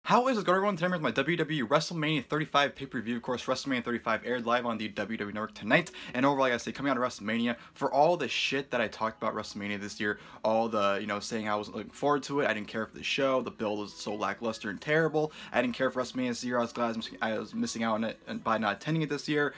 How is it going, everyone? Today with my WWE WrestleMania 35 pay-per-view. Of course, WrestleMania 35 aired live on the WWE Network tonight. And overall, like I say, coming out of WrestleMania, for all the shit that I talked about WrestleMania this year, all the, saying I was looking forward to it, I didn't care for the show, the build was so lackluster and terrible, I didn't care for WrestleMania this year, I was glad I was missing out on it and by not attending it this year.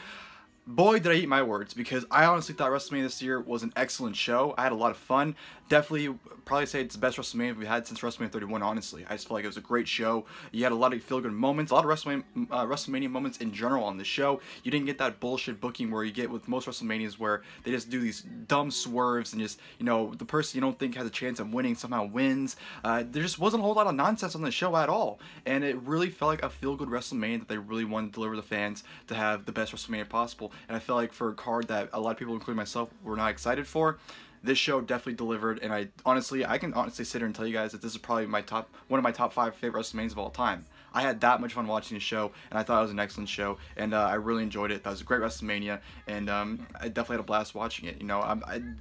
Boy, did I eat my words, because I honestly thought WrestleMania this year was an excellent show. I had a lot of fun. Definitely, probably say it's the best WrestleMania we've had since WrestleMania 31, honestly. I just felt like it was a great show. You had a lot of feel-good moments, a lot of WrestleMania moments in general on the show. You didn't get that bullshit booking where you get with most WrestleManias where they just do these dumb swerves and just, the person you don't think has a chance of winning somehow wins. There just wasn't a whole lot of nonsense on the show at all. And it really felt like a feel-good WrestleMania that they really wanted to deliver the fans to have the best WrestleMania possible. And I feel like for a card that a lot of people, including myself, were not excited for, this show definitely delivered. And I can honestly sit here and tell you guys that this is probably one of my top 5 favorite WrestleManias of all time. I had that much fun watching the show, and I thought it was an excellent show, and I really enjoyed it. That was a great WrestleMania, and I definitely had a blast watching it.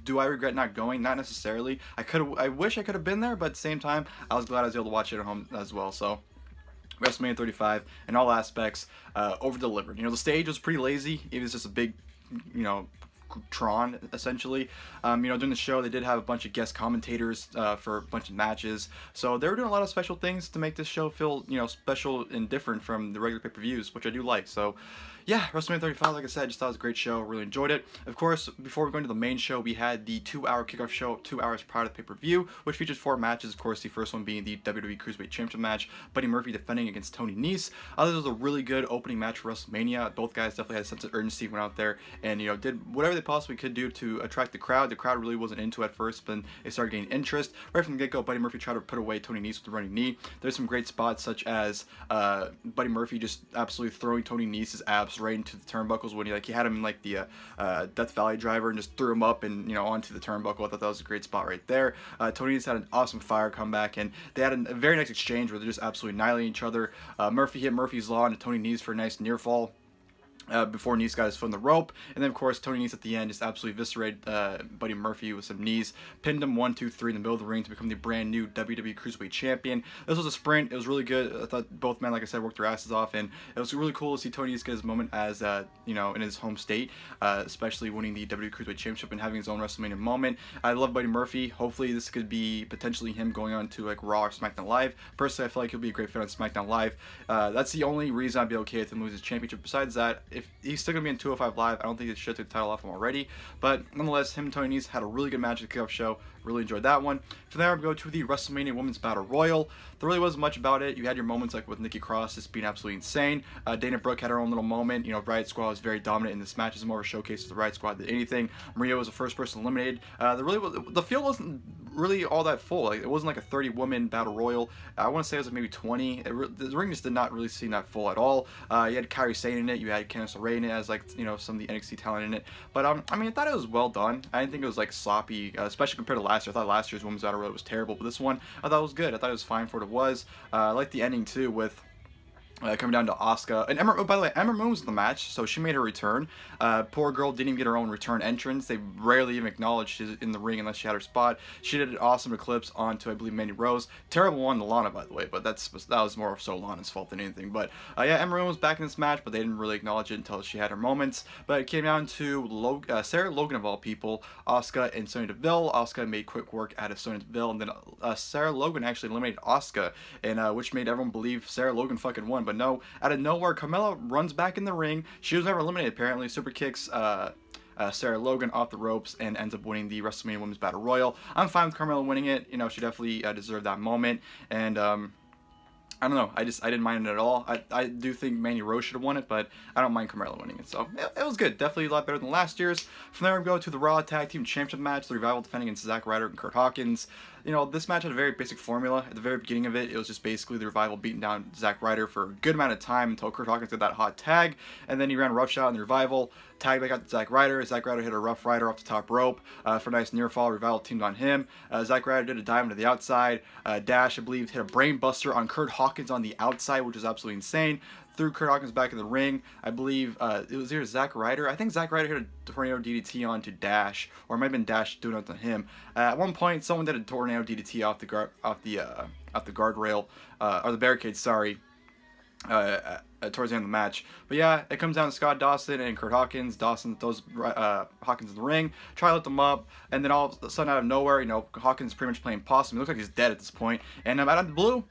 Do I regret not going? Not necessarily. I wish I could have been there, but at the same time, I was glad I was able to watch it at home as well. So WrestleMania 35 in all aspects, over-delivered. The stage was pretty lazy. It was just a big, Tron, essentially. During the show, they did have a bunch of guest commentators for a bunch of matches, so they were doing a lot of special things to make this show feel, special and different from the regular pay-per-views, which I do like. So yeah, WrestleMania 35, like I said, I just thought it was a great show. Really enjoyed it. Of course, before we go into the main show, we had the 2-hour kickoff show 2 hours prior to the pay-per-view, which features 4 matches. Of course, the first one being the WWE Cruiserweight Championship Match, Buddy Murphy defending against Tony Nese. This was a really good opening match for WrestleMania. Both guys definitely had a sense of urgency, went out there and, did whatever they possibly could do to attract the crowd. The crowd really wasn't into it at first, but then they started getting interest. Right from the get-go, Buddy Murphy tried to put away Tony Nese with the running knee. There's some great spots, such as Buddy Murphy just absolutely throwing Tony Nese's abs right into the turnbuckles when he had him in like the Death Valley driver and just threw him up and onto the turnbuckle. I thought that was a great spot right there. Tony Nese had an awesome fire comeback, and they had a very nice exchange where they're just absolutely annihilating each other. Murphy hit Murphy's Law into Tony Nese for a nice near fall. Before Nese got his foot in the rope, and then of course Tony Nese at the end just absolutely eviscerated Buddy Murphy with some knees, pinned him 1, 2, 3 in the middle of the ring to become the brand new WWE Cruiserweight Champion. This was a sprint. It was really good. I thought both men, like I said, worked their asses off, and it was really cool to see Tony Nese get his moment as in his home state, especially winning the WWE Cruiserweight Championship and having his own WrestleMania moment. I love Buddy Murphy. Hopefully this could be potentially him going on to like Raw or SmackDown Live. Personally, I feel like he'll be a great fit on SmackDown Live. That's the only reason I'd be okay with him losing his championship. Besides that, if he's still gonna be in 205 Live, I don't think they should take the title off him already. But nonetheless, him and Tony Nese had a really good match at the kickoff show. Really enjoyed that one. From there, we go to the WrestleMania Women's Battle Royal. There really wasn't much about it. You had your moments like with Nikki Cross just being absolutely insane. Dana Brooke had her own little moment. Riot Squad was very dominant in this match. It's more of a showcase of the Riot Squad than anything. Maria was the first person eliminated. The field wasn't really all that full. Like, it wasn't like a 30-woman battle royal. I want to say it was like maybe 20. The ring just did not really seem that full at all. You had Kairi Sane in it. You had Candice LeRae in it as like some of the NXT talent in it. But I thought it was well done. I didn't think it was like sloppy, especially compared to last year. I thought last year's Women's Battle Royal was terrible, but this one I thought it was good. I thought it was fine for what it was. I liked the ending too with coming down to Asuka. And by the way, Ember Moon was in the match, so she made her return. Poor girl didn't even get her own return entrance. They rarely even acknowledged she's in the ring unless she had her spot. She did an awesome eclipse onto, I believe, Mandy Rose. Terrible one to Lana, by the way, but that was more so Lana's fault than anything. But yeah, Ember Moon was back in this match, but they didn't really acknowledge it until she had her moments. But it came down to Sarah Logan, of all people, Asuka, and Sonya Deville. Asuka made quick work out of Sonya Deville, and then Sarah Logan actually eliminated Asuka, and which made everyone believe Sarah Logan fucking won. But no, out of nowhere, Carmella runs back in the ring. She was never eliminated, apparently. Super kicks Sarah Logan off the ropes and ends up winning the WrestleMania Women's Battle Royal. I'm fine with Carmella winning it. She definitely deserved that moment. And I don't know. I didn't mind it at all. I do think Mandy Rose should have won it, but I don't mind Carmella winning it. So it was good. Definitely a lot better than last year's. From there, we go to the Raw Tag Team Championship match. The Revival defending against Zack Ryder and Curt Hawkins. This match had a very basic formula. At the very beginning of it, it was just basically the Revival beating down Zack Ryder for a good amount of time until Curt Hawkins did that hot tag, and then he ran a rough shot on the Revival. Tag back out to Zack Ryder. Zack Ryder hit a Rough Rider off the top rope for a nice near fall. Revival teamed on him. Zack Ryder did a dive into the outside. Dash, I believe, hit a brain buster on Curt Hawkins on the outside, which is absolutely insane. threw Curt Hawkins back in the ring. I believe it was either Zack Ryder. I think Zack Ryder hit a tornado DDT onto Dash, or it might have been Dash doing it to him. At one point, someone did a tornado DDT off the guardrail, or the barricade. Sorry. Towards the end of the match. But yeah, it comes down to Scott Dawson and Curt Hawkins. Dawson throws Hawkins in the ring, try to lift him up, and then all of a sudden out of nowhere, you know, Hawkins is pretty much playing possum. He looks like he's dead at this point. And out of the blue,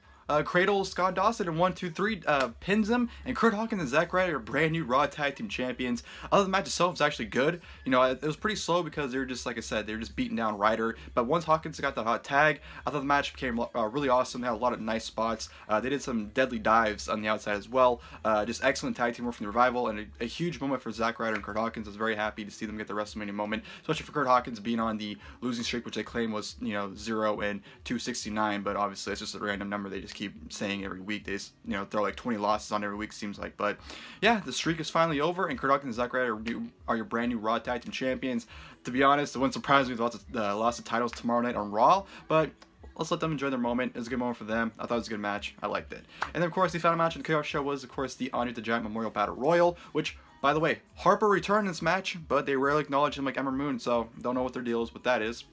cradles Scott Dawson and 1, 2, 3 pins him, and Curt Hawkins and Zack Ryder are brand new Raw Tag Team Champions. Other than the match itself was actually good. You know, it was pretty slow because they were just, like I said, they were just beating down Ryder. But once Hawkins got the hot tag, I thought the match became really awesome. They had a lot of nice spots. They did some deadly dives on the outside as well. Just excellent tag team work from the Revival, and a huge moment for Zack Ryder and Curt Hawkins. I was very happy to see them get the WrestleMania moment, especially for Curt Hawkins being on the losing streak, which they claim was, you know, 0-269, but obviously it's just a random number they just keep saying every week. They just, you know, throw like 20 losses on every week, seems like. But yeah, the streak is finally over, and Curt Hawkins and Zack Ryder are your brand new Raw Tag Team Champions. To be honest, it wouldn't surprise me if they lost the titles tomorrow night on Raw, but let's let them enjoy their moment. It was a good moment for them. I thought it was a good match. I liked it. And then, of course, the final match on the kickoff show was, of course, the Andre the Giant Memorial Battle Royal, which, by the way, Harper returned in this match, but they rarely acknowledge him like Ember Moon, so don't know what their deal is, what that is.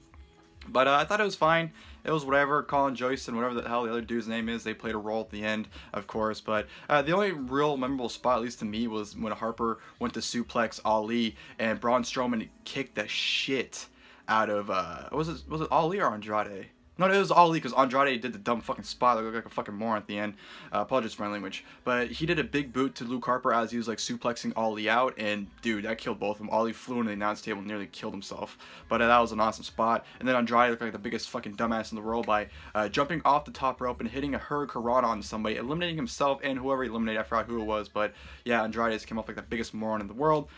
But I thought it was fine. It was whatever. Colin Joyce and whatever the hell the other dude's name is, they played a role at the end, of course. But the only real memorable spot, at least to me, was when Harper went to suplex Ali and Braun Strowman kicked the shit out of, was it Ali or Andrade? No, it was Ali, because Andrade did the dumb fucking spot. It looked like a fucking moron at the end. Apologies for my language. But he did a big boot to Luke Harper as he was like suplexing Ali out. And dude, that killed both of them. Ali flew into the announce table and nearly killed himself. But that was an awesome spot. And then Andrade looked like the biggest fucking dumbass in the world by jumping off the top rope and hitting a hurricanrana on somebody, eliminating himself and whoever he eliminated. I forgot who it was. But yeah, Andrade just came off like the biggest moron in the world.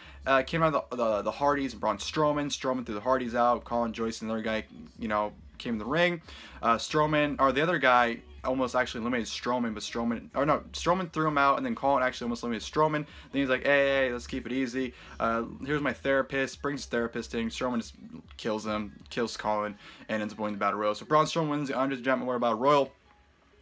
Came out of the Hardys and Braun Strowman. Strowman threw the Hardys out. Colin Joyce and the other guy, you know, came in the ring. Strowman, or the other guy, almost actually eliminated Strowman, but Strowman threw him out, and then Colin actually almost eliminated Strowman. Then he's like, hey, let's keep it easy. Here's my therapist. Brings his therapist in. Strowman just kills him, kills Colin, and ends up winning the Battle Royal. So Braun Strowman wins the Andre the Giant Memorial Battle Royal.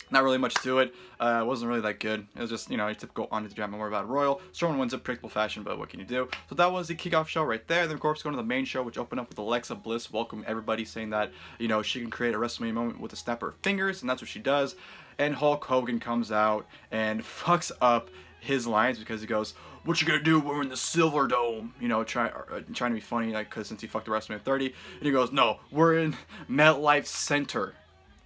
Not really much to it. It wasn't really that good. It was just, you know, a typical Andre the Giant Memorial Battle Royal. Strowman wins in predictable fashion, but what can you do? So that was the kickoff show right there. Then, of course, going to the main show, which opened up with Alexa Bliss welcoming everybody, saying that, you know, she can create a WrestleMania moment with a snap of her fingers, and that's what she does. And Hulk Hogan comes out and fucks up his lines because he goes, "What you gonna do? We're in the Silver Dome," you know, trying to be funny, like, because since he fucked the WrestleMania 30, and he goes, "No, we're in MetLife Center."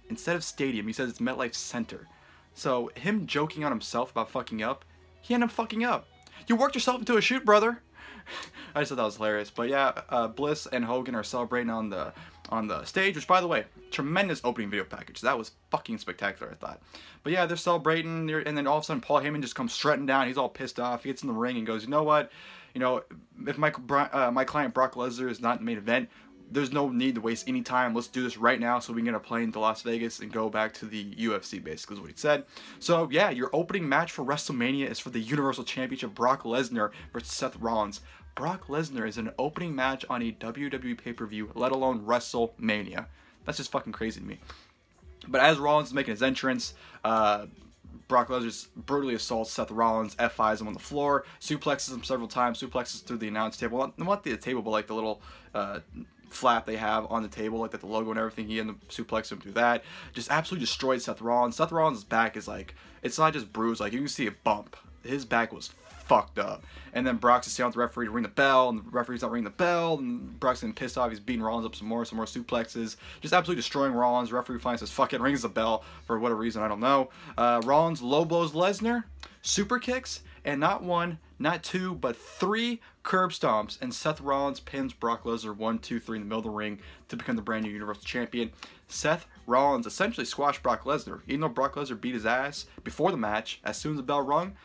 Instead of stadium, he says it's MetLife Center. So him joking on himself about fucking up, he ended up fucking up. You worked yourself into a shoot, brother. I just thought that was hilarious. But yeah, Bliss and Hogan are celebrating on the stage, which, by the way, tremendous opening video package. That was fucking spectacular, I thought. But yeah, they're celebrating, and then all of a sudden Paul Heyman just comes strutting down. He's all pissed off. He gets in the ring and goes, "You know what? You know, if my client Brock Lesnar is not in the main event, there's no need to waste any time. Let's do this right now so we can get a plane to Las Vegas and go back to the UFC," basically is what he said. So yeah, your opening match for WrestleMania is for the Universal Championship, Brock Lesnar versus Seth Rollins. Brock Lesnar is an opening match on a WWE pay-per-view, let alone WrestleMania. That's just fucking crazy to me. But as Rollins is making his entrance, Brock Lesnar brutally assaults Seth Rollins, F5s him on the floor, suplexes him several times, suplexes through the announce table. Not the table, but like the little flap they have on the table, like the logo and everything. He ended up suplexing him through that. Just absolutely destroyed Seth Rollins. Seth Rollins' back is like, it's not just bruised, like you can see a bump. His back was fucked up. And then Brock's just telling the referee to ring the bell, and the referee's not ringing the bell, and Brock's getting pissed off. He's beating Rollins up some more suplexes, just absolutely destroying Rollins. The referee finally says, "Fuck it," rings the bell for whatever reason, I don't know. Rollins low blows Lesnar, super kicks, and not one, not two, but 3 curb stomps, and Seth Rollins pins Brock Lesnar 1, 2, 3 in the middle of the ring to become the brand new Universal Champion. Seth Rollins essentially squashed Brock Lesnar. Even though Brock Lesnar beat his ass before the match, as soon as the bell rung,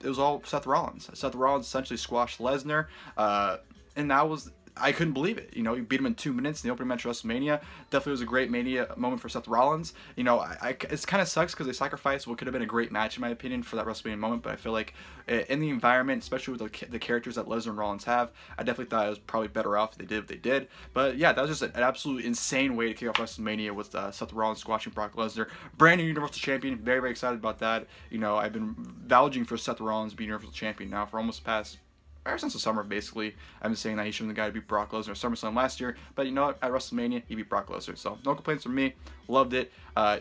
it was all Seth Rollins. Seth Rollins essentially squashed Lesnar, and that was I couldn't believe it. You know, he beat him in 2 minutes in the opening match of WrestleMania. Definitely was a great Mania moment for Seth Rollins. You know, it kind of sucks because they sacrificed what could have been a great match, in my opinion, for that WrestleMania moment. But I feel like in the environment, especially with the characters that Lesnar and Rollins have, I definitely thought it was probably better off if they did what they did. But yeah, that was just an absolutely insane way to kick off WrestleMania with Seth Rollins squashing Brock Lesnar. Brand new Universal Champion. Very, very excited about that. You know, I've been vouching for Seth Rollins being Universal Champion now for almost past... ever since the summer, basically. I've been saying that he should have been the guy to beat Brock Lesnar at SummerSlam last year, but you know what? At WrestleMania, he beat Brock Lesnar, so no complaints from me. Loved it.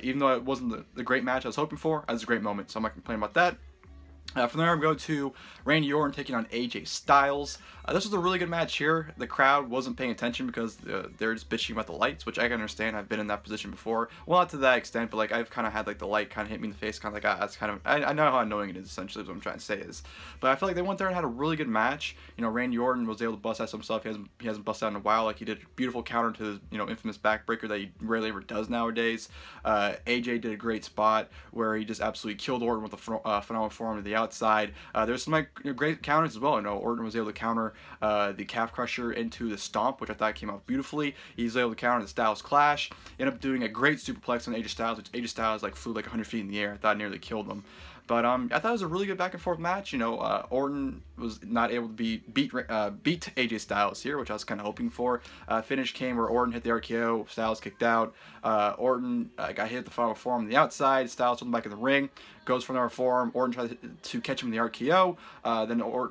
Even though it wasn't the great match I was hoping for, it was a great moment, so I'm not complaining about that. From there, I'm going to Randy Orton taking on AJ Styles. This was a really good match here. The crowd wasn't paying attention because they're just bitching about the lights, which I can understand. I've been in that position before. Well, not to that extent, but like I've kind of had like the light kind of hit me in the face, kind of like, that's kind of, I know how annoying it is, essentially, is what I'm trying to say is. But I feel like they went there and had a really good match. You know, Randy Orton was able to bust out some stuff. He hasn't busted out in a while. Like, he did a beautiful counter to his, you know, infamous backbreaker that he rarely ever does nowadays. AJ did a great spot where he just absolutely killed Orton with a phenomenal forearm to the outside. There's some like great counters as well. You know, Orton was able to counter the calf crusher into the stomp, which I thought came out beautifully. He was able to counter the Styles Clash. Ended up doing a great superplex on AJ Styles, which AJ Styles like flew like 100 feet in the air. I thought it nearly killed him. But I thought it was a really good back and forth match. You know, Orton was not able to beat AJ Styles here, which I was kind of hoping for. Finish came where Orton hit the RKO, Styles kicked out. Orton got hit at the final forearm on the outside. Styles put him back in the ring, goes for another forearm. Orton tries to catch him in the RKO.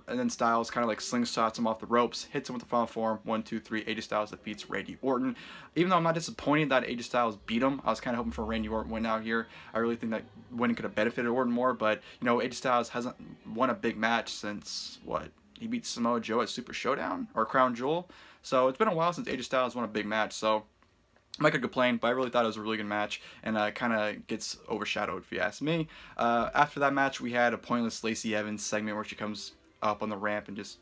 Then Styles kind of like slingshots him off the ropes, hits him with the final forearm. 1, 2, 3. AJ Styles defeats Randy Orton. Even though I'm not disappointed that AJ Styles beat him, I was kind of hoping for a Randy Orton win out here. I really think that winning could have benefited Orton more, but you know, AJ Styles hasn't won a big match since what? He beat Samoa Joe at Super Showdown or Crown Jewel. So it's been a while since AJ Styles won a big match. So I'm not gonna complain, but I really thought it was a really good match, and kind of gets overshadowed if you ask me. After that match, we had a pointless Lacey Evans segment where she comes up on the ramp and just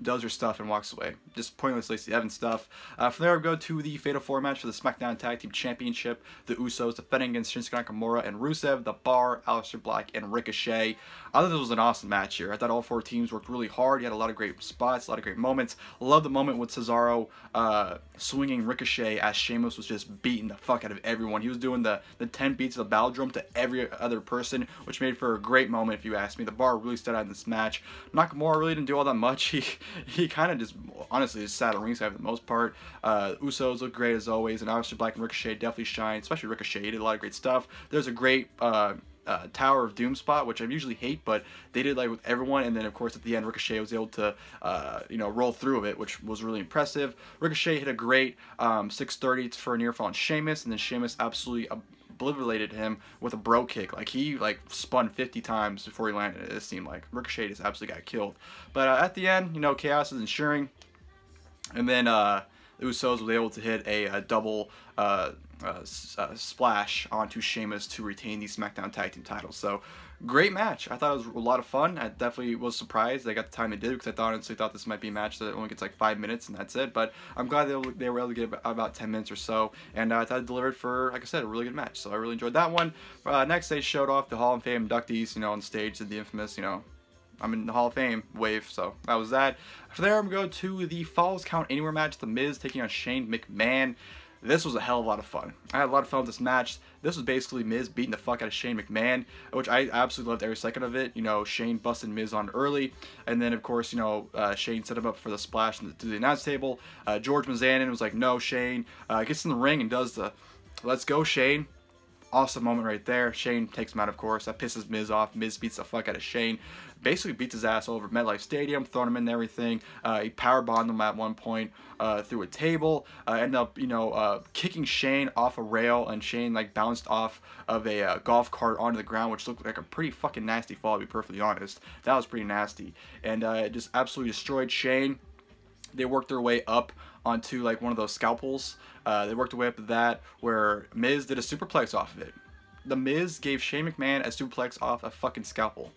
does her stuff and walks away. Just pointless Lacey Evans stuff. From there, we go to the Fatal 4 match for the SmackDown Tag Team Championship. The Usos defending against Shinsuke Nakamura and Rusev, The Bar, Aleister Black, and Ricochet. I thought this was an awesome match here. I thought all 4 teams worked really hard. You had a lot of great spots, a lot of great moments. Love the moment with Cesaro swinging Ricochet as Sheamus was just beating the fuck out of everyone. He was doing the 10 beats of the Baldrum to every other person, which made for a great moment if you ask me. The Bar really stood out in this match. Nakamura really didn't do all that much. He kind of just, honestly, just sat on ringside for the most part. Usos looked great as always, and Aleister Black and Ricochet definitely shined, especially Ricochet. He did a lot of great stuff. There's a great Tower of Doom spot, which I usually hate, but they did like with everyone, and then of course at the end Ricochet was able to you know, roll through of it, which was really impressive. Ricochet hit a great 630 for a near fall on Sheamus, and then Sheamus absolutely obliterated him with a bro kick. Like, he like spun 50 times before he landed it. It seemed like Ricochet just absolutely got killed. But at the end, you know, chaos is ensuring, and then the Usos were able to hit a double splash onto Sheamus to retain the SmackDown Tag Team titles. So great match. I thought it was a lot of fun. I definitely was surprised they got the time they did, because I honestly thought this might be a match that only gets like 5 minutes and that's it. But I'm glad they were able to get about 10 minutes or so, and I thought it delivered for, like I said, a really good match. So I really enjoyed that one. Next, they showed off the Hall of Fame inductees, you know, on stage, did the infamous, you know, I'm in the Hall of Fame wave. So that was that. From there, I'm going to go to the Falls Count Anywhere match. The Miz taking on Shane McMahon. This was a hell of a lot of fun. I had a lot of fun with this match. This was basically Miz beating the fuck out of Shane McMahon, which I absolutely loved every second of it. You know, Shane busted Miz on early, and then of course, you know, Shane set him up for the splash to the announce table. George Mizanin was like, no, Shane. Gets in the ring and does the let's go, Shane. Awesome moment right there. Shane takes him out, of course. That pisses Miz off. Miz beats the fuck out of Shane. Basically beats his ass over MetLife Stadium, throwing him in and everything. He powerbombed him at one point through a table. Ended up, you know, kicking Shane off a rail, and Shane like bounced off of a golf cart onto the ground, which looked like a pretty fucking nasty fall, to be perfectly honest. That was pretty nasty. And it just absolutely destroyed Shane. They worked their way up onto like one of those scalpels. They worked their way up to that, where Miz did a superplex off of it. The Miz gave Shane McMahon a superplex off a fucking scalpel.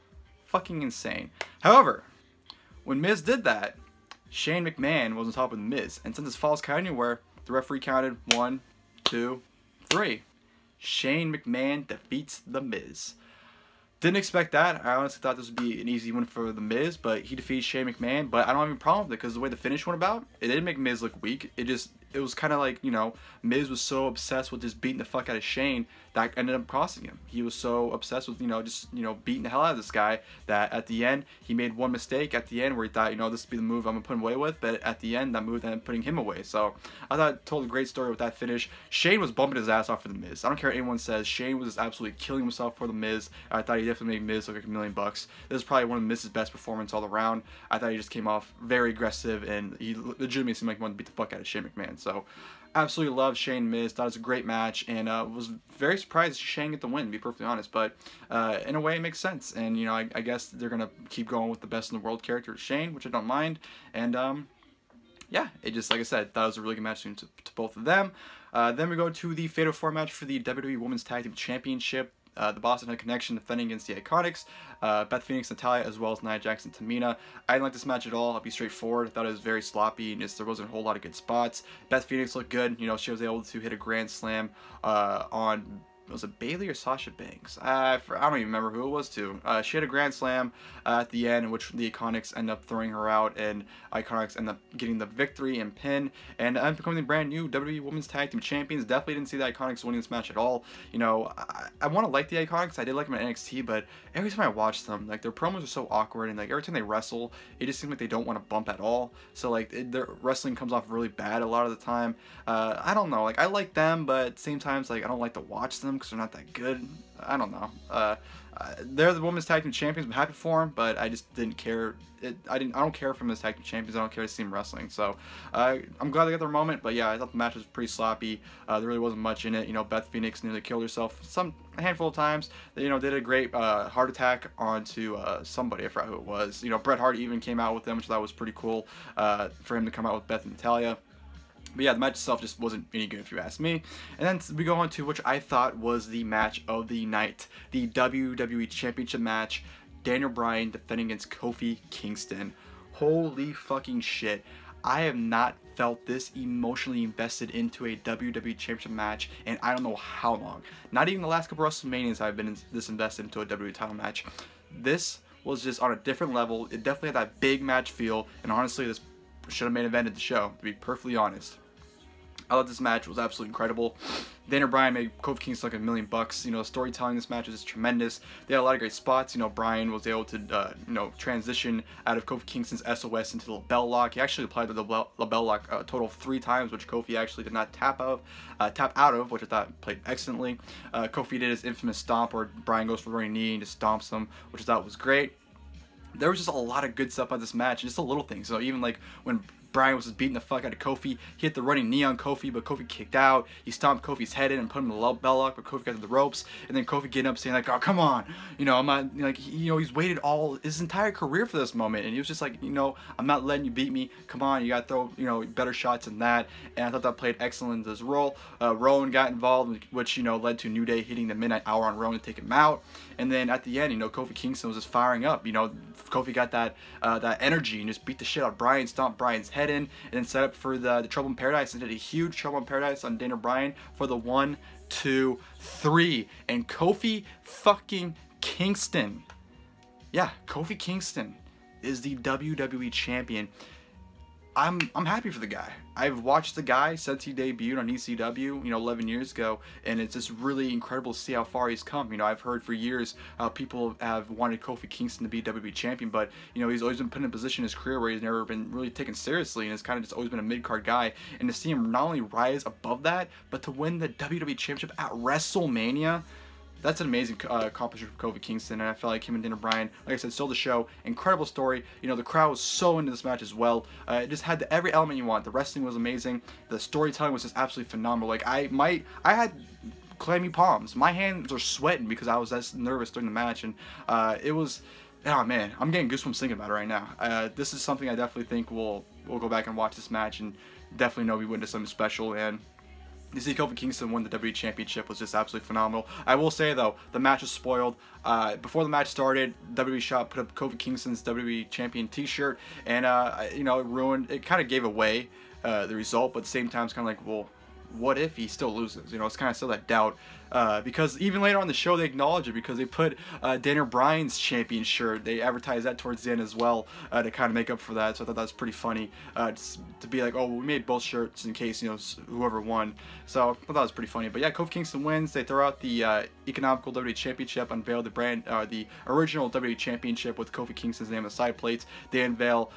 Fucking insane. However, when Miz did that, Shane McMahon was on top of the Miz, and since it's Falls Count Anywhere, the referee counted 1, 2, 3. Shane McMahon defeats the Miz. Didn't expect that. I honestly thought this would be an easy win for The Miz, but he defeated Shane McMahon. But I don't have any problem with it because the way the finish went about, it didn't make Miz look weak. It was kind of like, you know, Miz was so obsessed with just beating the fuck out of Shane that ended up costing him. He was so obsessed with, you know, just, you know, beating the hell out of this guy that at the end, he made one mistake at the end where he thought, you know, this would be the move I'm going to put him away with. But at the end, that move ended up putting him away. So I thought it told a great story with that finish. Shane was bumping his ass off for The Miz. I don't care what anyone says. Shane was just absolutely killing himself for The Miz. I thought he definitely made Miz look like $1 million. This is probably one of Miz's best performances all around. I thought he just came off very aggressive and he legitimately seemed like he wanted to beat the fuck out of Shane McMahon. So absolutely loved Shane Miz. Thought it was a great match and was very surprised Shane get the win, to be perfectly honest. But in a way, it makes sense. And, you know, I guess they're going to keep going with the best in the world character, Shane, which I don't mind. And, yeah, it just, like I said, thought it was a really good match to both of them. Then we go to the Fatal 4 match for the WWE Women's Tag Team Championship. The Boston had connection defending against the IIconics, Beth Phoenix, Natalya, as well as Nia Jax and Tamina. I didn't like this match at all. I'll be straightforward. I thought it was very sloppy and just there wasn't a whole lot of good spots. Beth Phoenix looked good. You know, she was able to hit a grand slam on, was it Bayley or Sasha Banks? I don't even remember who it was to. She had a grand slam at the end in which the IIconics end up throwing her out and IIconics end up getting the victory and pin and becoming the brand new WWE Women's Tag Team Champions. Definitely didn't see the IIconics winning this match at all. You know, I want to like the IIconics. I did like them at NXT, but every time I watch them, like their promos are so awkward and like every time they wrestle, it just seems like they don't want to bump at all. So like their wrestling comes off really bad a lot of the time. I don't know. Like I like them, but at the same time, like I don't like to watch them because they're not that good. I don't know. They're the Women's Tag Team Champions. I'm happy for them, but I just didn't care. I don't care for them as Tag Team Champions. I don't care to see them wrestling. So I'm glad they got their moment. But yeah, I thought the match was pretty sloppy. There really wasn't much in it. You know, Beth Phoenix nearly killed herself a handful of times. They, you know, did a great heart attack onto somebody. I forgot who it was. You know, Bret Hart even came out with them, which I thought was pretty cool for him to come out with Beth and Natalya. But yeah, the match itself just wasn't any good if you ask me. And then we go on to which I thought was the match of the night. The WWE Championship match. Daniel Bryan defending against Kofi Kingston. Holy fucking shit. I have not felt this emotionally invested into a WWE Championship match in I don't know how long. Not even the last couple of WrestleManias I've been this invested into a WWE title match. This was just on a different level. It definitely had that big match feel. And honestly, this should have main evented the show, to be perfectly honest. I thought this match was absolutely incredible. Daniel Bryan made Kofi Kingston like $1 million. You know, storytelling in this match was just tremendous. They had a lot of great spots. You know, Bryan was able to, you know, transition out of Kofi Kingston's SOS into the LeBell Lock. He actually applied the LeBell Lock a total of 3 times, which Kofi actually did not tap out of, which I thought played excellently. Kofi did his infamous stomp where Bryan goes for the running knee and just stomps him, which I thought was great. There was just a lot of good stuff about this match, just a little things. So even like when Bryan was just beating the fuck out of Kofi, he hit the running knee on Kofi, but Kofi kicked out. He stomped Kofi's head in and put him in the bell lock, but Kofi got to the ropes. And then Kofi getting up saying like, "Oh, come on, you know, I'm not like, you know, he's waited all his entire career for this moment." And he was just like, you know, "I'm not letting you beat me. Come on, you got to throw, you know, better shots than that." And I thought that played excellent in this role. Rowan got involved, which, you know, led to New Day hitting the midnight hour on Rowan to take him out. And then at the end, you know, Kofi Kingston was just firing up. You know, Kofi got that energy and just beat the shit out of Bryan, stomped Bryan's head in, and then set up for the Trouble in Paradise and did a huge Trouble in Paradise on Daniel Bryan for the 1, 2, 3. And Kofi fucking Kingston, yeah, Kofi Kingston is the WWE champion. I'm happy for the guy. I've watched the guy since he debuted on ECW, you know, 11 years ago, and it's just really incredible to see how far he's come. You know, I've heard for years how people have wanted Kofi Kingston to be WWE champion, but, you know, he's always been put in a position in his career where he's never been really taken seriously, and it's kind of just always been a mid-card guy. And to see him not only rise above that, but to win the WWE Championship at WrestleMania, that's an amazing accomplishment for Kofi Kingston, and I felt like him and Daniel Bryan, like I said, stole the show. Incredible story. You know, the crowd was so into this match as well. It just had every element you want. The wrestling was amazing. The storytelling was just absolutely phenomenal. Like, I had clammy palms. My hands are sweating because I was that nervous during the match, and it was, oh man, I'm getting goosebumps thinking about it right now. This is something I definitely think we'll go back and watch this match and definitely know we witnessed something special. And to see Kofi Kingston win the WWE Championship was just absolutely phenomenal. I will say though, the match was spoiled. Before the match started, WWE Shop put up Kofi Kingston's WWE Champion T-shirt, and you know, it kind of gave away the result, but at the same time, it's kind of like, well, what if he still loses? You know, it's kind of still that doubt. Because even later on the show they acknowledge it, because they put Daniel Bryan's champion shirt, they advertised that towards the end as well, to kind of make up for that. So I thought that was pretty funny, to be like, oh, we made both shirts in case, you know, whoever won. So I thought that was pretty funny. But yeah, Kofi Kingston wins. They throw out the economical WWE Championship, unveil the original WWE Championship with Kofi Kingston's name on the side plates. They unveil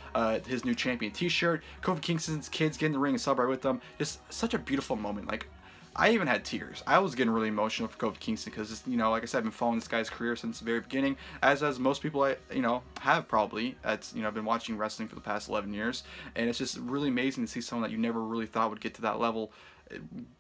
his new champion t-shirt. Kofi Kingston's kids get in the ring and celebrate with them. Just such a beautiful moment. Like, I even had tears. I was getting really emotional for Kofi Kingston because, you know, like I said, I've been following this guy's career since the very beginning, as most people you know, have probably. You know, I've been watching wrestling for the past 11 years, and it's just really amazing to see someone that you never really thought would get to that level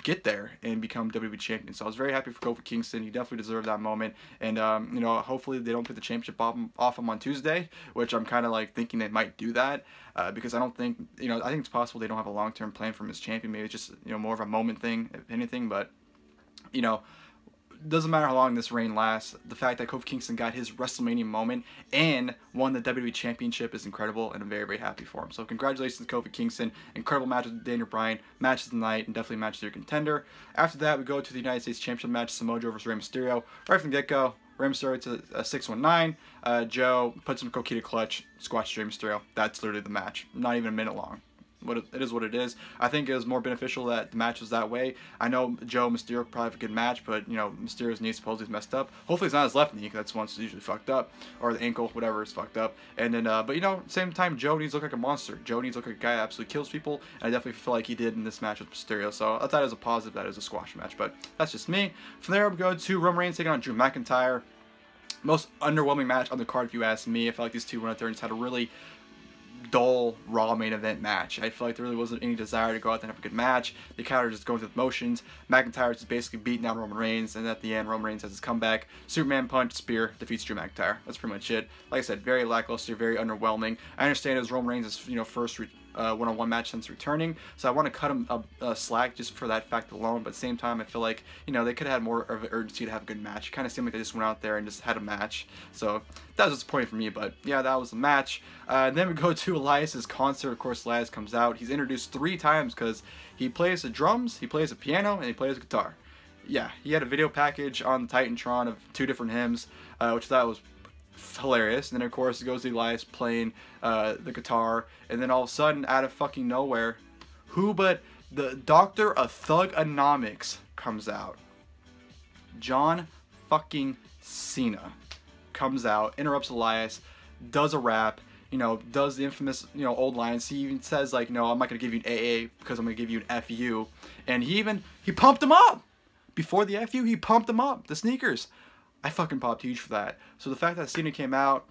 get there and become WWE champion. So I was very happy for Kofi Kingston. He definitely deserved that moment, and you know, hopefully they don't put the championship off him on Tuesday, which I'm kind of like thinking they might do that, because I don't think, you know, I think it's possible they don't have a long-term plan for him as champion. Maybe it's just, you know, more of a moment thing, if anything. But, you know, doesn't matter how long this reign lasts, the fact that Kofi Kingston got his WrestleMania moment and won the WWE Championship is incredible, and I'm very, very happy for him. So congratulations, Kofi Kingston. Incredible match with Daniel Bryan, match of the night, and definitely match of their contender. After that, we go to the United States Championship match, Samoa Joe versus Rey Mysterio. Right from the get-go, Rey Mysterio to a 619. Joe puts him Coquina clutch, squashes Rey Mysterio. That's literally the match. Not even a minute long. It is what it is. I think it was more beneficial that the match was that way. I know Joe Mysterio probably have a good match, but, you know, Mysterio's knee supposedly is messed up. Hopefully it's not his left knee, because that's one's usually fucked up, or the ankle, whatever is fucked up. And then, but, you know, same time, Joe needs to look like a monster. Joe needs to look like a guy that absolutely kills people, and I definitely feel like he did in this match with Mysterio. So I thought it was a positive that it was a squash match, but that's just me. From there, we go to Roman Reigns taking on Drew McIntyre. Most underwhelming match on the card, if you ask me. I felt like these two went out there and just had a really dull Raw main event match. I feel like there really wasn't any desire to go out there and have a good match. They kind of just going through the motions. McIntyre just basically beating down Roman Reigns, and at the end, Roman Reigns has his comeback. Superman punch, spear, defeats Drew McIntyre. That's pretty much it. Like I said, very lackluster, very underwhelming. I understand it was Roman Reigns' first one-on-one match since returning, so I want to cut him a slack just for that fact alone, but at the same time I feel like, you know, they could have had more of an urgency to have a good match. It kind of seemed like they just went out there and just had a match, so that was disappointing for me. But yeah, that was the match. And then we go to Elias's concert. Of course, Elias comes out. He's introduced 3 times because he plays the drums, he plays the piano, and he plays the guitar. Yeah, he had a video package on Titantron of 2 different hymns, which I thought was hilarious. And then of course it goes to Elias playing the guitar, and then all of a sudden, out of fucking nowhere, who but the Doctor of Thugonomics comes out. John fucking Cena comes out, interrupts Elias, does a rap, you know, does the infamous, you know, old lines. He even says, like, no, I'm not gonna give you an AA because I'm gonna give you an FU. And he pumped him up before the FU. He pumped him up, the sneakers. I fucking popped huge for that. So the fact that Cena came out,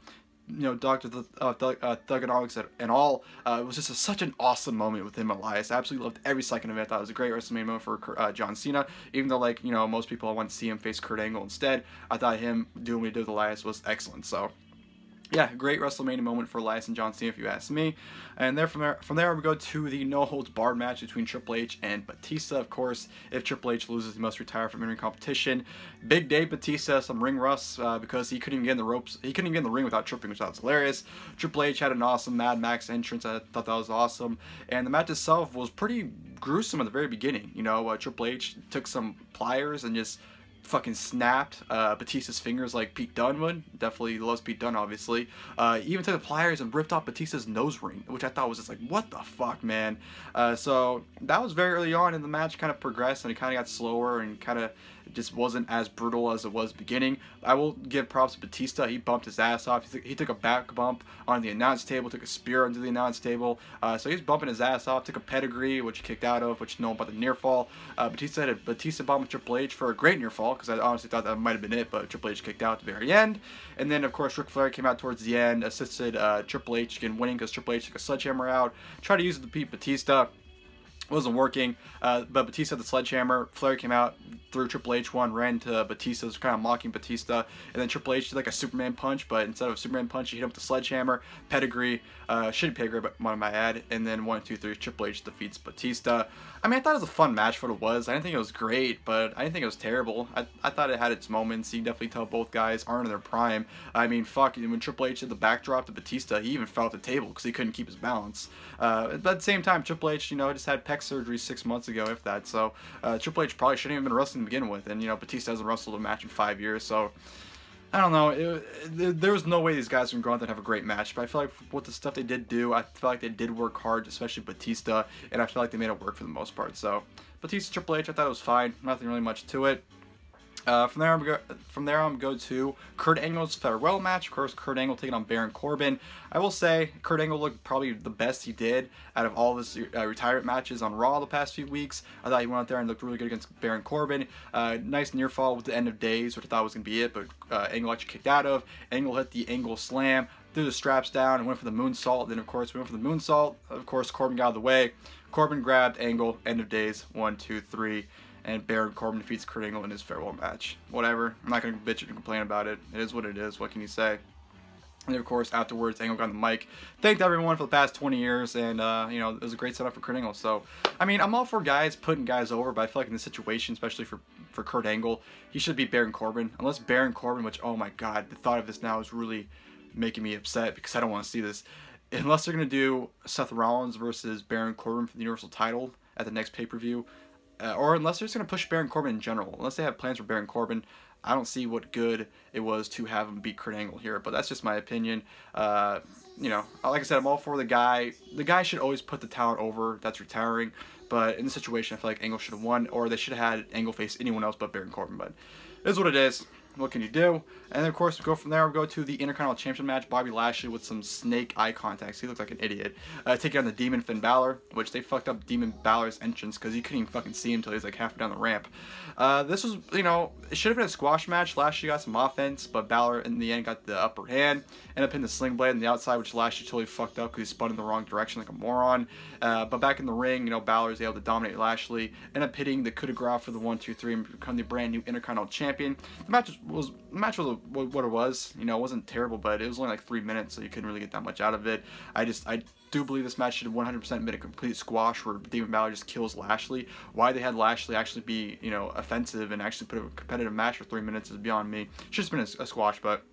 you know, Dr. Thugonomics and all, it was just such an awesome moment with him and Elias. I absolutely loved every second of it. I thought it was a great WrestleMania moment for John Cena. Even though, like, you know, most people want to see him face Kurt Angle instead, I thought him doing what he did with Elias was excellent. So yeah, great WrestleMania moment for Elias and John Cena, if you ask me. And from there we go to the no-holds-barred match between Triple H and Batista. Of course, if Triple H loses, he must retire from in-ring competition. Big Dave Batista, some ring rust, because he couldn't even get in the ropes. He couldn't even get in the ring without tripping, which was hilarious. Triple H had an awesome Mad Max entrance. I thought that was awesome. And the match itself was pretty gruesome at the very beginning. You know, Triple H took some pliers and just fucking snapped Batista's fingers like Pete Dunne would. Definitely loves Pete Dunne, obviously. Even took the pliers and ripped off Batista's nose ring, which I thought was just like, what the fuck, man? So that was very early on in the match. Kind of progressed, and it kind of got slower and kind of just wasn't as brutal as it was at the beginning. I will give props to Batista. He bumped his ass off. He took a back bump on the announce table, took a spear onto the announce table. So he's bumping his ass off. Took a pedigree, which he kicked out of, which you know about the near fall. Batista had a Batista bomb with Triple H for a great near fall, because I honestly thought that might have been it, but Triple H kicked out at the very end. And then, of course, Ric Flair came out towards the end, assisted Triple H in winning because Triple H took a sledgehammer out, tried to use it to beat Batista. Wasn't working, but Batista had the sledgehammer. Flair came out, threw Triple H one, ran to Batista, was kind of mocking Batista, and then Triple H did like a Superman punch, but instead of a Superman punch, he hit him with the sledgehammer, pedigree, shitty pedigree, but one might add, and then 1, 2, 3, Triple H defeats Batista. I mean, I thought it was a fun match for what it was. I didn't think it was great, but I didn't think it was terrible. I thought it had its moments. You can definitely tell both guys aren't in their prime. I mean, fuck, when Triple H did the backdrop to Batista, he even fell off the table because he couldn't keep his balance. But at the same time, Triple H, you know, just had pecs back surgery 6 months ago, if that. So Triple H probably shouldn't even been wrestling to begin with. And, you know, Batista hasn't wrestled a match in 5 years. So, I don't know. There was no way these guys would go out there and have a great match. But I feel like with the stuff they did do, I feel like they did work hard, especially Batista. And I feel like they made it work for the most part. So, Batista, Triple H, I thought it was fine. Nothing really much to it. From there, I'm go to Kurt Angle's farewell match. Of course, Kurt Angle taking on Baron Corbin. I will say, Kurt Angle looked probably the best he did out of all of his retirement matches on Raw the past few weeks. I thought he went out there and looked really good against Baron Corbin. Nice near fall with the end of days, which I thought was going to be it, but Angle actually kicked out of. Angle hit the Angle Slam, threw the straps down, and went for the moonsault. Then, of course, we went for the moonsault. Of course, Corbin got out of the way. Corbin grabbed Angle, end of days, 1, 2, 3. And Baron Corbin defeats Kurt Angle in his farewell match. Whatever. I'm not going to bitch and complain about it. It is what it is. What can you say? And of course, afterwards, Angle got on the mic, thanked everyone for the past 20 years, and, you know, it was a great setup for Kurt Angle. So, I mean, I'm all for guys putting guys over, but I feel like in this situation, especially for Kurt Angle, he should beat Baron Corbin. Unless Baron Corbin, which, oh my god, the thought of this now is really making me upset because I don't want to see this. Unless they're going to do Seth Rollins versus Baron Corbin for the Universal title at the next pay-per-view, or unless they're just going to push Baron Corbin in general. Unless they have plans for Baron Corbin, I don't see what good it was to have him beat Kurt Angle here. But that's just my opinion. You know, like I said, I'm all for the guy. The guy should always put the talent over that's retiring. But in this situation, I feel like Angle should have won, or they should have had Angle face anyone else but Baron Corbin. But it is what it is. What can you do? And then, of course, we go from there. We go to the Intercontinental Championship match. Bobby Lashley with some snake eye contacts. He looks like an idiot. Taking on the Demon Finn Balor, which they fucked up Demon Balor's entrance because you couldn't even fucking see him until he's like halfway down the ramp. This was, you know, it should have been a squash match. Lashley got some offense, but Balor in the end got the upper hand. Ended up hitting the sling blade on the outside, which Lashley totally fucked up because he spun in the wrong direction like a moron. But back in the ring, you know, Balor is able to dominate Lashley. Ended up hitting the coup de grace for the 1, 2, 3 and become the brand new Intercontinental Champion. The match was what it was. You know, it wasn't terrible, but it was only like 3 minutes, so you couldn't really get that much out of it. I do believe this match should have 100% been a complete squash where Demon Balor just kills Lashley. Why they had Lashley actually be, you know, offensive and actually put a competitive match for 3 minutes is beyond me. Should have been a squash, but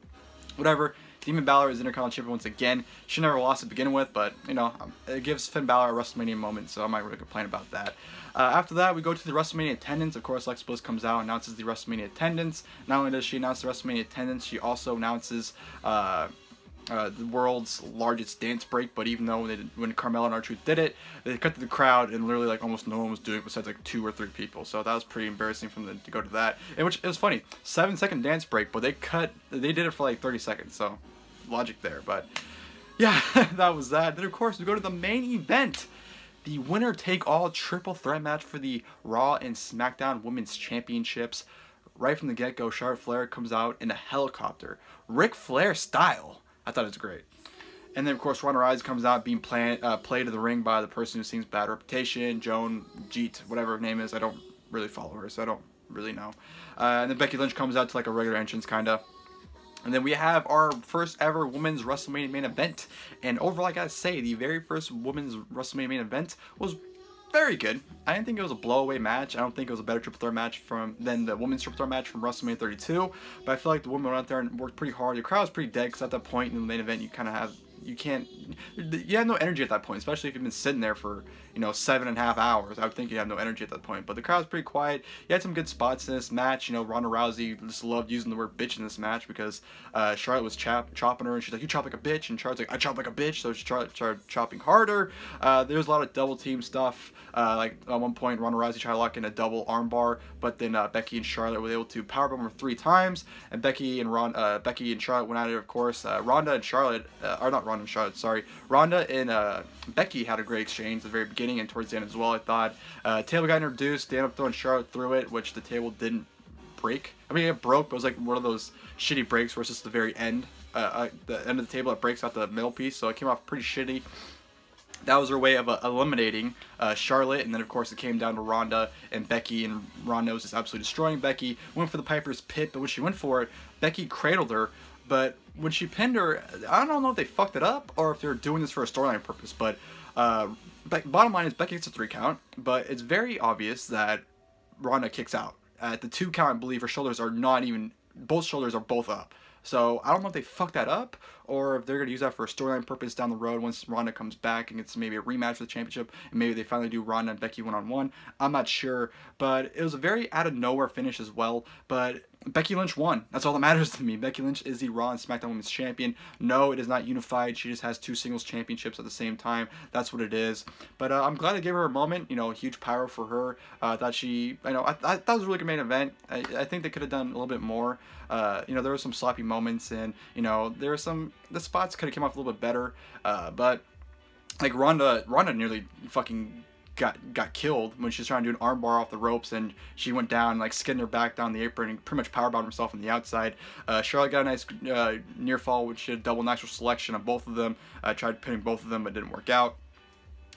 whatever. Demon Balor is Intercontinental Champion once again. She never lost to begin with, but, you know, it gives Finn Balor a WrestleMania moment, so I'm not really complain about that. After that, we go to the WrestleMania attendance. Of course, Alexa Bliss comes out and announces the WrestleMania attendance. Not only does she announce the WrestleMania attendance, she also announces the world's largest dance break. But even though when Carmella and R-Truth did it, they cut to the crowd and literally like almost no one was doing it besides like 2 or 3 people. So that was pretty embarrassing for them to go to that. And which it was funny, 7-second dance break, but they did it for like 30 seconds. So logic there, but yeah, that was that. Then of course we go to the main event. The winner-take-all triple threat match for the Raw and SmackDown Women's Championships. Right from the get-go, Charlotte Flair comes out in a helicopter. Ric Flair style. I thought it was great. And then, of course, Ronda Rousey comes out being played to the ring by the person who sings Bad Reputation, Joan Jeet, whatever her name is. I don't really follow her, so I don't really know. And then Becky Lynch comes out to like a regular entrance, kind of. And then we have our first ever women's WrestleMania main event. And overall, I gotta say, the very first women's WrestleMania main event was very good. I didn't think it was a blowaway match. I don't think it was a better triple threat match than the women's triple threat match from WrestleMania 32. But I feel like the women went out there and worked pretty hard. The crowd was pretty dead because at that point in the main event, you kind of have... You have no energy at that point, especially if you've been sitting there for, you know, 7.5 hours. I would think you have no energy at that point. But the crowd's pretty quiet. You had some good spots in this match. You know, Ronda Rousey just loved using the word bitch in this match because Charlotte was chopping her, and she's like, you chop like a bitch, and Charlotte's like, I chop like a bitch, so she started chopping harder. There was a lot of double team stuff. Like at one point, Ronda Rousey tried to lock in a double armbar, but then Becky and Charlotte were able to powerbomb her 3 times, and Becky and Charlotte went at it. Of course, Ronda and Becky had a great exchange at the very beginning and towards the end as well. I thought table got introduced. They ended up throwing Charlotte through it, which the table didn't break. I mean, it broke, but it was like one of those shitty breaks where it's just the very end, the end of the table that breaks out the middle piece. So it came off pretty shitty. That was her way of eliminating Charlotte, and then of course it came down to Ronda and Becky, and Ronda was just absolutely destroying Becky. Went for the Piper's Pit, but when she went for it, Becky cradled her. But when she pinned her, I don't know if they fucked it up or if they're doing this for a storyline purpose. But bottom line is Becky gets a 3 count, but it's very obvious that Ronda kicks out. At the 2 count, I believe her shoulders are not even, both shoulders are both up. So I don't know if they fucked that up or if they're going to use that for a storyline purpose down the road once Ronda comes back and gets maybe a rematch for the championship, and maybe they finally do Ronda and Becky one-on-one. I'm not sure, but it was a very out of nowhere finish as well. But Becky Lynch won. That's all that matters to me. Becky Lynch is the Raw and SmackDown Women's Champion. No, it is not unified. She just has 2 singles championships at the same time. That's what it is. But I'm glad I gave her a moment. You know, huge power for her. I thought I thought it was a really good main event. I think they could have done a little bit more. You know, there were some sloppy moments, and you know, there were the spots could have come off a little bit better. But like Ronda nearly fucking got killed when she was trying to do an armbar off the ropes, and she went down, like skidding her back down the apron and pretty much powerbombed herself on the outside. Charlotte got a nice near fall, which she had double natural selection of both of them. Tried pinning both of them, but didn't work out.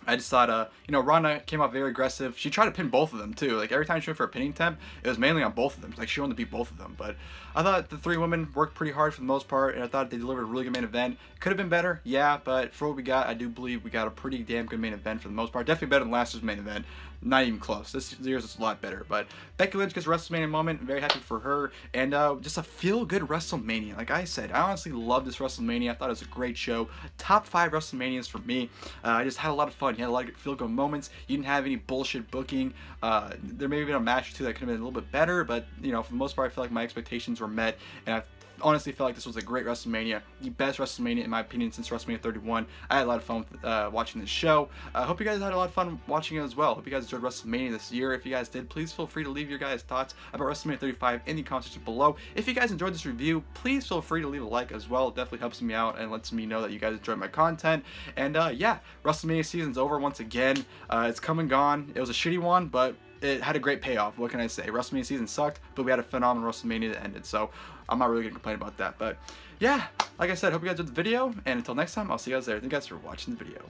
I just thought, you know, Ronda came out very aggressive. She tried to pin both of them, too. Like, every time she went for a pinning attempt, it was mainly on both of them. Like, she wanted to beat both of them. But I thought the 3 women worked pretty hard for the most part, and I thought they delivered a really good main event. Could have been better, yeah, but for what we got, I do believe we got a pretty damn good main event for the most part. Definitely better than last year's main event. Not even close. This year's is a lot better. But Becky Lynch gets a WrestleMania moment. I'm very happy for her. And just a feel-good WrestleMania. Like I said, I honestly love this WrestleMania. I thought it was a great show. Top 5 WrestleManias for me. I just had a lot of fun. You had a lot of feel-good moments. You didn't have any bullshit booking. There may have been a match or two that could have been a little bit better, but you know, for the most part, I feel like my expectations were met, and I honestly felt like this was a great WrestleMania, the best WrestleMania in my opinion since WrestleMania 31. I had a lot of fun watching this show. I hope you guys had a lot of fun watching it as well. Hope you guys enjoyed WrestleMania this year. If you guys did, please feel free to leave your guys' thoughts about WrestleMania 35 in the comment section below. If you guys enjoyed this review, please feel free to leave a like as well. It definitely helps me out and lets me know that you guys enjoyed my content. And yeah, WrestleMania season's over once again. It's come and gone. It was a shitty one, but it had a great payoff. What can I say? WrestleMania season sucked, but we had a phenomenal WrestleMania that ended, so I'm not really gonna complain about that. But yeah, like I said, hope you guys enjoyed the video, and until next time, I'll see you guys there. Thank you guys for watching the video.